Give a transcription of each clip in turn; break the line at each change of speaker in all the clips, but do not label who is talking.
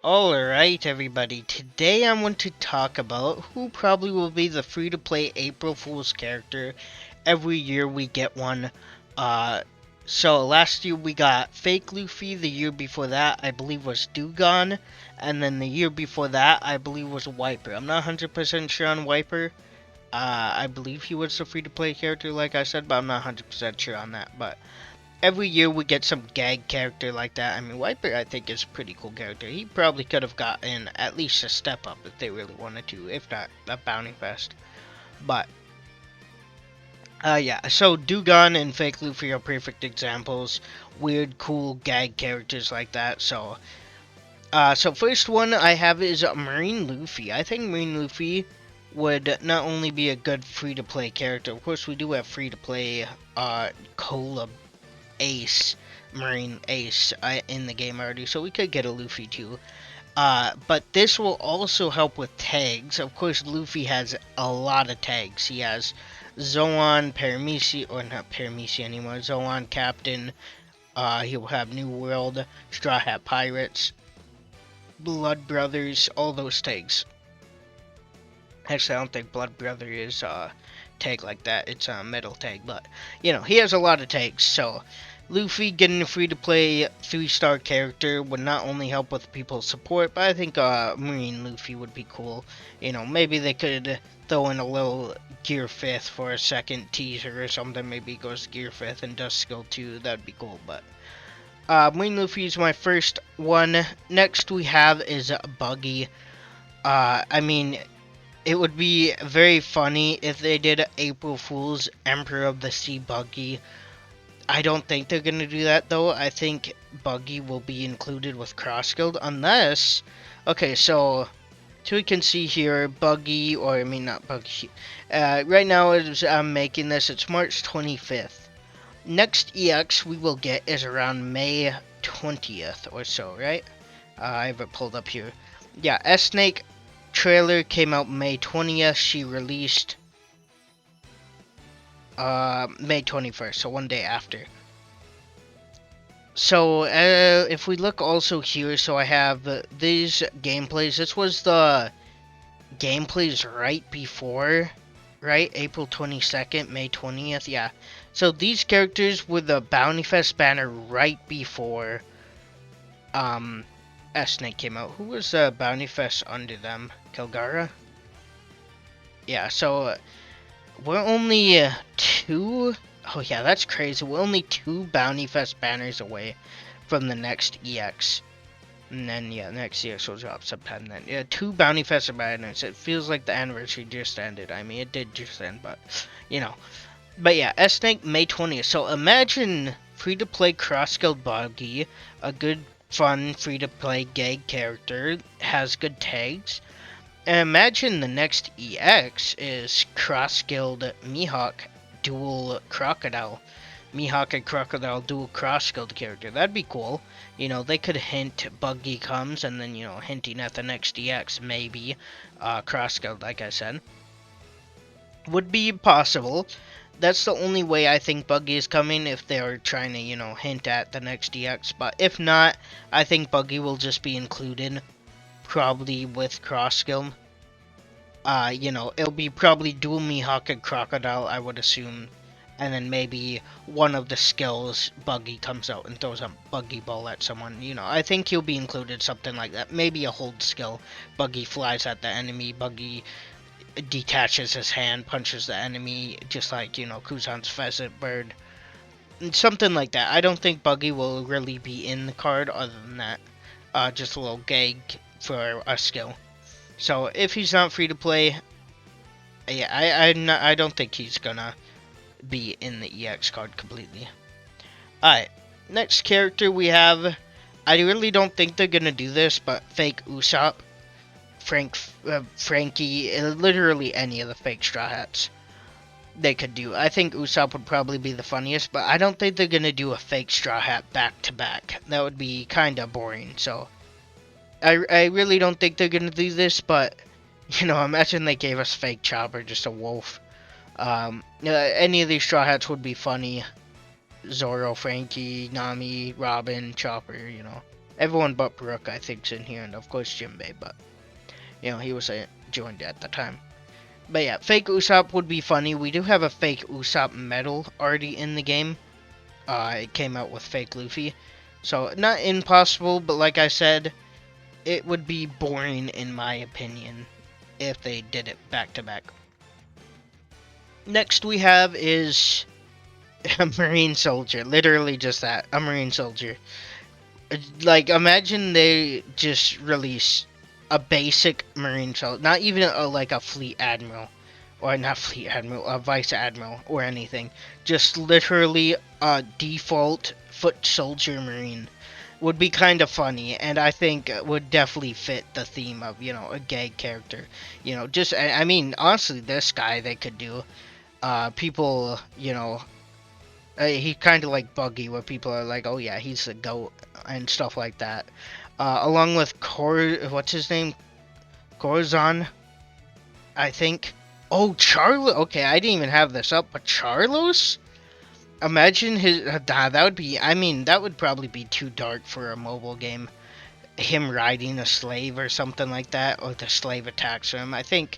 Alright, everybody. Today I want to talk about who probably will be the free-to-play April Fool's character. Every year we get one. Uh, so last year we got Fake Luffy. The year before that, I believe, was Dugon. And then the year before that, I believe, was Wiper. I'm not 100% sure on Wiper. I believe he was the free-to-play character, like I said, but I'm not 100% sure on that. But every year we get some gag character like that. I mean, Wiper, I think, is a pretty cool character. He probably could have gotten at least a step up if they really wanted to, if not a bounty fest. But, yeah, so Dugon and Fake Luffy are perfect examples. Weird, cool gag characters like that. So first one I have is Marine Luffy. I think Marine Luffy would not only be a good free-to-play character. Of course, we do have free-to-play Cola Ace, Marine Ace in the game already, so we could get a Luffy too. But this will also help with tags. Of course, Luffy has a lot of tags. He has Zoan, Parameci, or not Parameci anymore, Zoan Captain. He will have New World, Straw Hat Pirates, Blood Brothers, all those tags. Actually, I don't think Blood Brother is tag like that. It's a metal tag, but you know, he has a lot of tags. So Luffy getting a free-to-play 3-star character would not only help with people's support, but I think Marine Luffy would be cool. You know, maybe they could throw in a little Gear 5th for a second teaser or something. Maybe he goes Gear 5th and does Skill 2. That'd be cool, but Marine Luffy is my first one. Next we have is Buggy. I mean, it would be very funny if they did April Fool's Emperor of the Sea Buggy. I don't think they're going to do that, though. I think Buggy will be included with Cross Guild, unless... Okay, so we can see here, Buggy, or I mean, not Buggy. Right now, as I'm making this, it's March 25th. Next EX we will get is around May 20th or so, right? I have it pulled up here. Yeah, S-Snake trailer came out May 20th. She released May 21st, so one day after. So, if we look also here, so I have these gameplays. This was the gameplays right before, right? April 22nd, May 20th, yeah. So these characters were the Bounty Fest banner right before, S-Snake came out. Who was Bounty Fest under them? Kilgara? Yeah, so we're only two... Oh yeah, that's crazy. We're only 2 Bounty Fest banners away from the next EX. And then, yeah, next EX will drop sometime then. Yeah, 2 Bounty Fest banners. It feels like the anniversary just ended. I mean, it did just end, but, you know. But yeah, S-Snake, May 20th. So imagine free-to-play cross-guild Buggy, a good, fun, free-to-play gag character, has good tags. And imagine the next EX is cross-guild Mihawk dual Crocodile. Mihawk and Crocodile dual cross-guild character. That'd be cool. You know, they could hint Buggy comes, and then, you know, hinting at the next EX, maybe. Cross-guild, like I said. Would be possible. That's the only way I think Buggy is coming, if they're trying to, you know, hint at the next EX. But if not, I think Buggy will just be included, probably with cross-guild. You know, it'll be probably dual Mihawk and Crocodile, I would assume. And then maybe one of the skills, Buggy comes out and throws a Buggy ball at someone. You know, I think he'll be included, something like that. Maybe a hold skill. Buggy flies at the enemy. Buggy detaches his hand, punches the enemy, just like, you know, Kuzan's Pheasant Bird. Something like that. I don't think Buggy will really be in the card other than that. Just a little gag for a skill. So if he's not free to play, yeah, I don't think he's gonna be in the EX card completely. Alright, next character we have, I really don't think they're gonna do this, but fake Usopp, Frankie, literally any of the fake Straw Hats they could do. I think Usopp would probably be the funniest, but I don't think they're gonna do a fake Straw Hat back to back. That would be kinda boring, so I really don't think they're gonna do this, but, you know, imagine they gave us fake Chopper, just a wolf. Any of these Straw Hats would be funny. Zoro, Frankie, Nami, Robin, Chopper, you know. Everyone but Brooke, I think, is in here, and of course Jinbei, but, you know, he was joined at the time. But yeah, fake Usopp would be funny. We do have a fake Usopp medal already in the game. It came out with fake Luffy. So, not impossible, but like I said, it would be boring in my opinion if they did it back to back. Next we have is a Marine soldier. Literally just that. A Marine soldier. Like, imagine they just release a basic Marine soldier. Not even like a Fleet Admiral. Or not Fleet Admiral, a Vice Admiral or anything. Just literally a default foot soldier Marine. Would be kind of funny, and I think would definitely fit the theme of, you know, a gay character. You know, just, I mean, honestly, this guy they could do. People, you know, he kind of like Buggy, where people are like, oh yeah, he's the GOAT, and stuff like that. Along with what's his name? Corazon, I think. Oh, Charlo. Okay, I didn't even have this up, but Charlos? Imagine his. That would be. I mean, that would probably be too dark for a mobile game. Him riding a slave or something like that, or the slave attacks him. I think,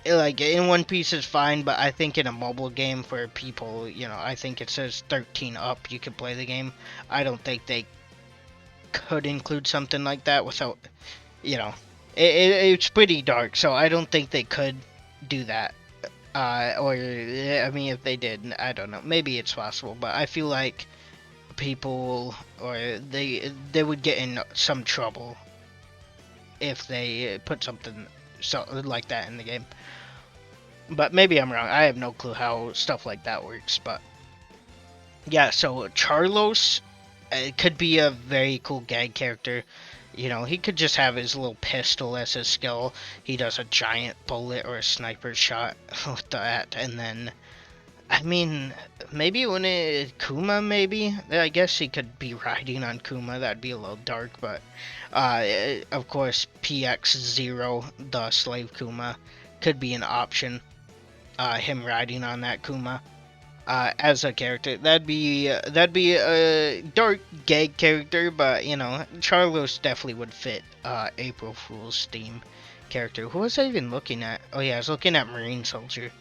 like, in One Piece is fine, but I think in a mobile game for people, you know, I think it says 13 up, you could play the game. I don't think they could include something like that without, you know, it's pretty dark, so I don't think they could do that. Or, I mean, if they did, I don't know. Maybe it's possible, but I feel like people, or they would get in some trouble if they put something like that in the game. But maybe I'm wrong. I have no clue how stuff like that works, but yeah, so Charlos could be a very cool gag character. You know, he could just have his little pistol as his skill. He does a giant bullet or a sniper shot with that, and then, I mean, maybe when Kuma, maybe? I guess he could be riding on Kuma. That'd be a little dark, but, of course, PX0, the slave Kuma, could be an option. Him riding on that Kuma. As a character, that'd be a dark gag character, but you know, Charlos definitely would fit April Fool's theme character. Who was I even looking at? Oh yeah, I was looking at Marine Soldier.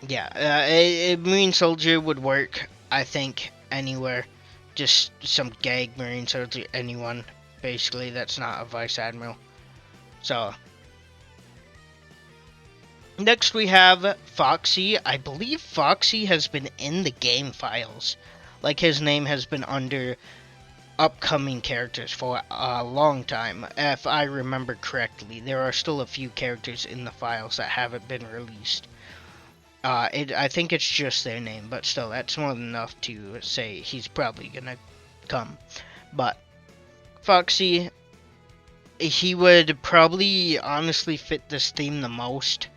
Yeah, a Marine Soldier would work, I think, anywhere. Just some gag Marine Soldier, anyone basically that's not a Vice Admiral. So. Next we have Foxy. I believe Foxy has been in the game files. Like, his name has been under upcoming characters for a long time. If I remember correctly, there are still a few characters in the files that haven't been released. I think it's just their name, but still, that's more than enough to say he's probably gonna come. But Foxy, he would probably honestly fit this theme the most.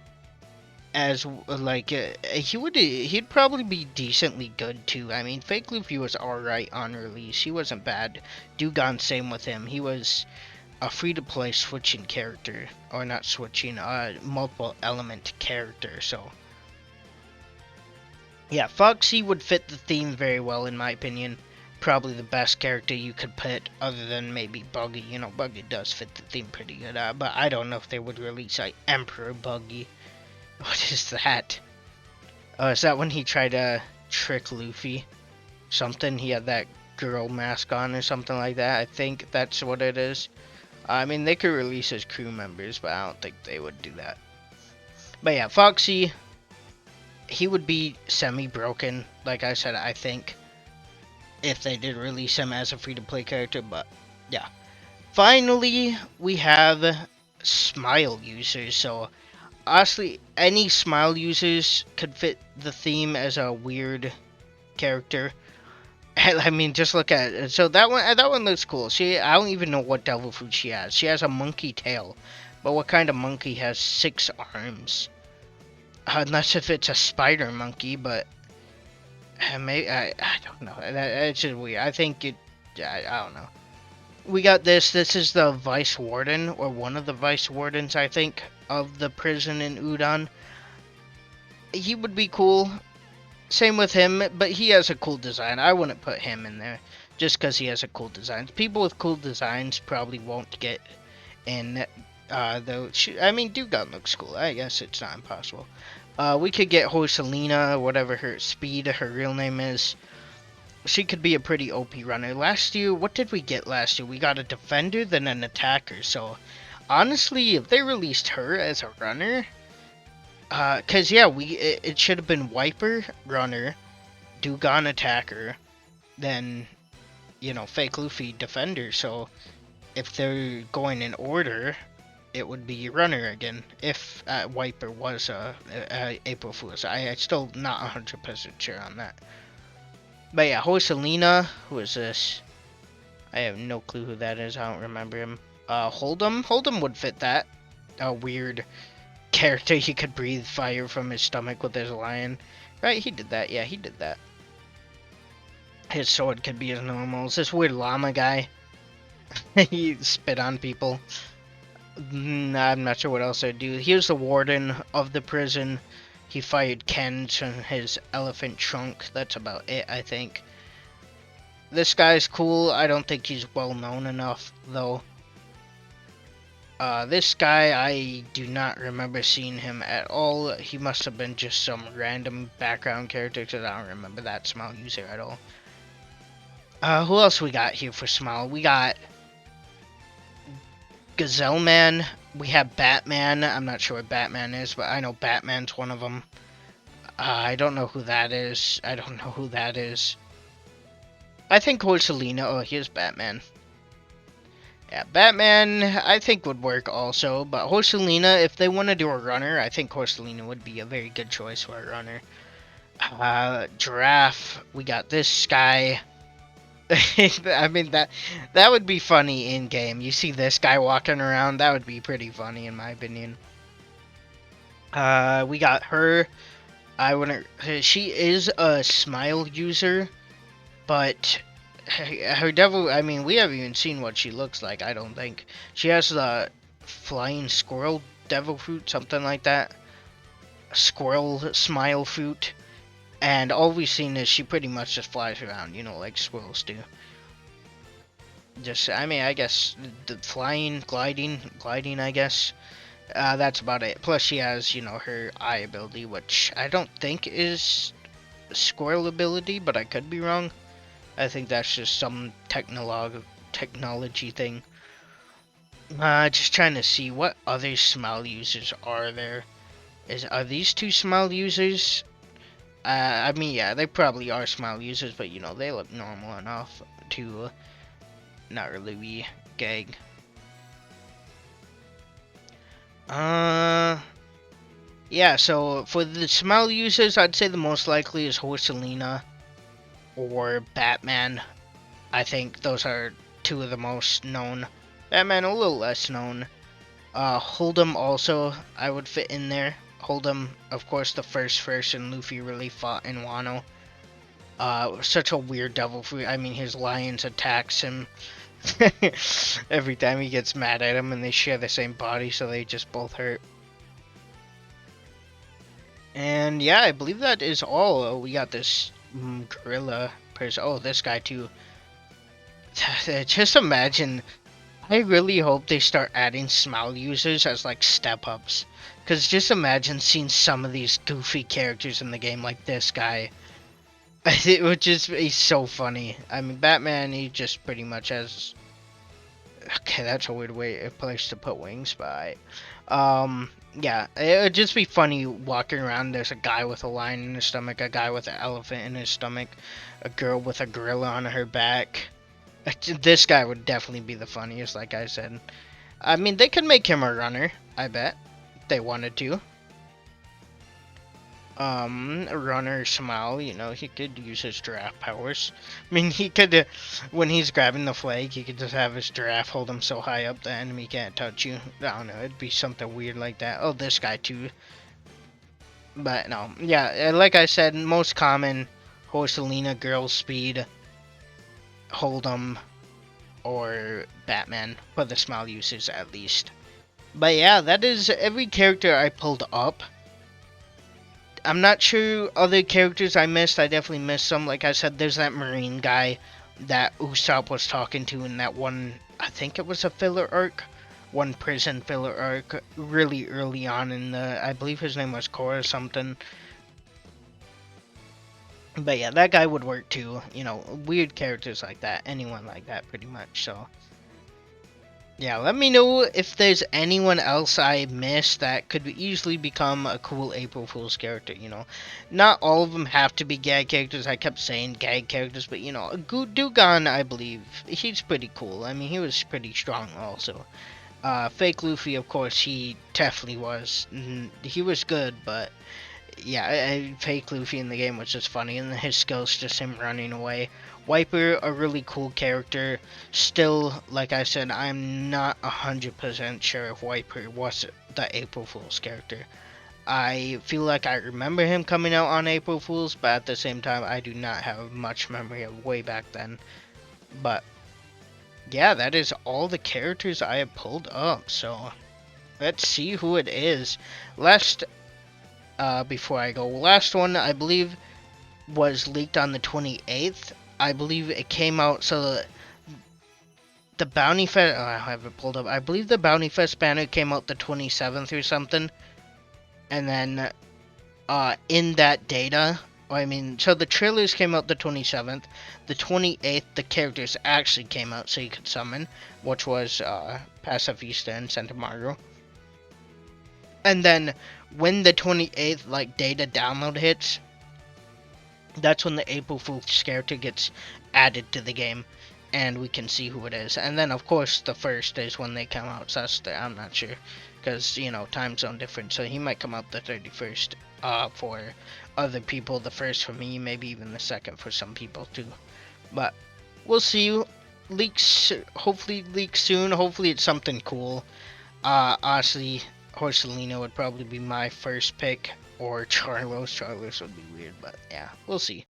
As like he'd probably be decently good too. I mean, Fake Luffy was alright on release. He wasn't bad. Dugon, same with him. He was a free-to-play switching character, or not switching, multiple element character. So yeah, Foxy would fit the theme very well in my opinion. Probably the best character you could put, other than maybe Buggy. You know, Buggy does fit the theme pretty good. But I don't know if they would release like Emperor Buggy. What is that? Oh, is that when he tried to trick Luffy? Something? He had that girl mask on or something like that. I think that's what it is. I mean, they could release his crew members, but I don't think they would do that. But yeah, Foxy, he would be semi-broken, like I said, I think, if they did release him as a free-to-play character, but yeah. Finally, we have Smile users, so honestly, any Smile users could fit the theme as a weird character. I mean, just look at it. So that one looks cool. I don't even know what devil fruit she has. She has a monkey tail, but what kind of monkey has 6 arms? Unless if it's a spider monkey, but maybe I don't know. It's just weird. I think it. I don't know. We got this. This is the Vice Warden, or one of the Vice Wardens, I think, of the prison in Udon. He would be cool. Same with him, but he has a cool design. I wouldn't put him in there. just because he has a cool design. People with cool designs probably won't get in. Though, I mean, Dugan looks cool. I guess it's not impossible. We could get Horselina, whatever her speed, her real name is. She could be a pretty OP runner. Last year, what did we get last year? We got a defender, then an attacker. So, honestly, if they released her as a runner, cause yeah, it should have been Wiper runner, Dugan attacker, then, you know, fake Luffy defender. So, if they're going in order, it would be runner again. If Wiper was April Fool's, I still not 100% sure on that. But yeah, Horselina, who is this? I have no clue who that is. I don't remember him. Hold'em would fit that. A weird character. He could breathe fire from his stomach with his lion. Right, he did that. Yeah, he did that. His sword could be as normal. It's this weird llama guy. He spit on people. I'm not sure what else I'd do. Here's the warden of the prison. He fired cannons from his elephant trunk. That's about it, I think. This guy's cool. I don't think he's well known enough, though. This guy, I do not remember seeing him at all. He must have been just some random background character, because I don't remember that Smile user at all. Who else we got here for Smile? We got Gazelle Man. We have Batman. I'm not sure what Batman is, but I know Batman's one of them. I don't know who that is. I think Horselina. Oh, here's Batman. Yeah, Batman, I think would work also. But Horselina, if they want to do a runner, I think Horselina would be a very good choice for a runner. Giraffe. We got this guy. I mean, that would be funny in game. You see this guy walking around, that would be pretty funny in my opinion. We got her. She is a Smile user, but her devil, I mean, we haven't even seen what she looks like, I don't think. She has the flying squirrel devil fruit, something like that. Squirrel smile fruit. And all we've seen is she pretty much just flies around, you know, like squirrels do. Just, I mean, I guess, the flying, gliding, I guess. That's about it. Plus she has, you know, her eye ability, which I don't think is squirrel ability, but I could be wrong. I think that's just some technology thing. Just trying to see what other Smile users are there. Are these two Smile users? I mean, yeah, they probably are Smile users, but, you know, they look normal enough to not really be gag. Yeah, so for the Smile users, I'd say the most likely is Horselina or Batman. I think those are two of the most known. Batman a little less known. Hold'em also, I would fit in there. Hold'em, of course, the first version Luffy really fought in Wano. Such a weird devil fruit. I mean, his lions attacks him every time he gets mad at him, and they share the same body, so they just both hurt. And yeah, I believe that is all. We got this gorilla person. Oh, this guy too. Just imagine. I really hope they start adding Smile users as like step-ups. Because just imagine seeing some of these goofy characters in the game like this guy. It would just be so funny. I mean, Batman, he just pretty much has... Okay, that's a weird place to put wings, but... yeah, it would just be funny walking around. There's a guy with a lion in his stomach, a guy with an elephant in his stomach, a girl with a gorilla on her back. This guy would definitely be the funniest, like I said. I mean, they could make him a runner, I bet. If they wanted to. A runner Smile, you know, he could use his giraffe powers. I mean, he could, when he's grabbing the flag, he could just have his giraffe hold him so high up the enemy can't touch you. I don't know, it'd be something weird like that. Oh, this guy too. But no, yeah, like I said, most common, Horselina, girl speed, Hold'em, or Batman, for the Smile users at least. But yeah, that is every character I pulled up. I'm not sure other characters I missed. I definitely missed some. Like I said, there's that Marine guy. that Usopp was talking to in that one, I think it was a filler arc, one prison filler arc, really early on in the, I believe his name was Core or something. But yeah, that guy would work too, you know, weird characters like that, anyone like that pretty much, so. Yeah, let me know if there's anyone else I missed that could easily become a cool April Fool's character, you know. Not all of them have to be gag characters. I kept saying gag characters, but, you know, Dugan, I believe, he's pretty cool. I mean, he was pretty strong also. Fake Luffy, of course, he definitely was. He was good, but, yeah, Fake Luffy in the game was just funny, and his skills, just him running away. Wiper, a really cool character. Still, like I said, I'm not 100% sure if Wiper was the April Fool's character. I feel like I remember him coming out on April Fool's, but at the same time, I do not have much memory of way back then. But, yeah, that is all the characters I have pulled up, so let's see who it is. Before I go, last one, I believe, was leaked on the 28th. I believe it came out, so the Bounty Fest, oh, I have it pulled up. I believe the Bounty Fest banner came out the 27th or something. And then, in that data, so the trailers came out the 27th. The 28th, the characters actually came out so you could summon, which was, Pacifista and Santa Mario. And then, when the 28th, like, data download hits, that's when the April Fool's character gets added to the game, and we can see who it is. And then, of course, the first is when they come out. So I'm not sure, because, you know, time zone difference. So he might come out the 31st for other people. The first for me, maybe even the second for some people too. But we'll see. Leaks, hopefully leaks soon. Hopefully it's something cool. Honestly, Horselina would probably be my first pick, or Charlos. Charlos would be weird, but yeah, we'll see.